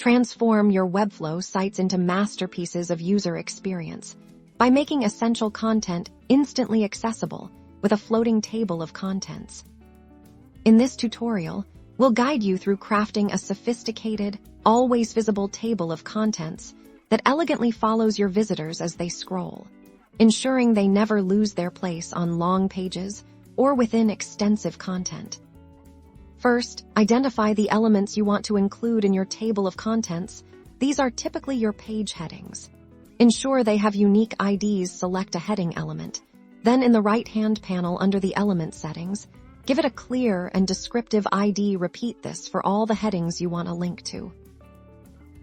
Transform your Webflow sites into masterpieces of user experience by making essential content instantly accessible with a floating table of contents. In this tutorial, we'll guide you through crafting a sophisticated, always visible table of contents that elegantly follows your visitors as they scroll, ensuring they never lose their place on long pages or within extensive content. First, identify the elements you want to include in your table of contents. These are typically your page headings. Ensure they have unique IDs. Select a heading element. Then in the right-hand panel under the element settings, give it a clear and descriptive ID. Repeat this for all the headings you want a link to.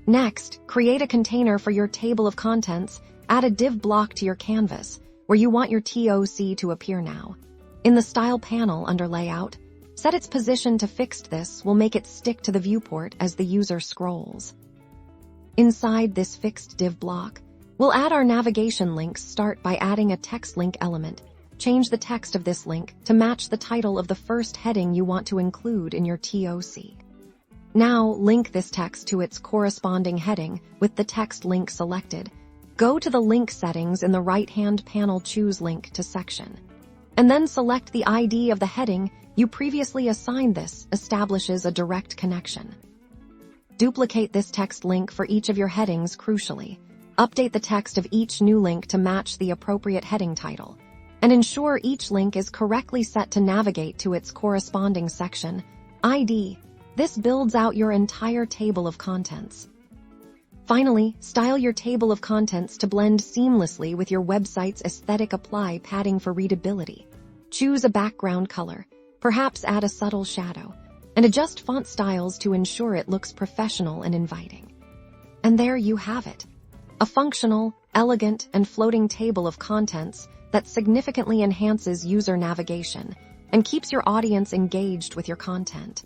Next, create a container for your table of contents. Add a div block to your canvas where you want your TOC to appear now. In the Style panel under Layout, set its position to fixed. This will make it stick to the viewport as the user scrolls. Inside this fixed div block, we'll add our navigation links. Start by adding a text link element. Change the text of this link to match the title of the first heading you want to include in your TOC. Now, link this text to its corresponding heading with the text link selected. Go to the link settings in the right-hand panel, choose Link to Section, and then select the ID of the heading you previously assigned. This establishes a direct connection. Duplicate this text link for each of your headings. Crucially, update the text of each new link to match the appropriate heading title, and ensure each link is correctly set to navigate to its corresponding section ID. This builds out your entire table of contents. Finally, style your table of contents to blend seamlessly with your website's aesthetic. Apply padding for readability. Choose a background color, perhaps add a subtle shadow, and adjust font styles to ensure it looks professional and inviting. And there you have it, a functional, elegant, and floating table of contents that significantly enhances user navigation and keeps your audience engaged with your content.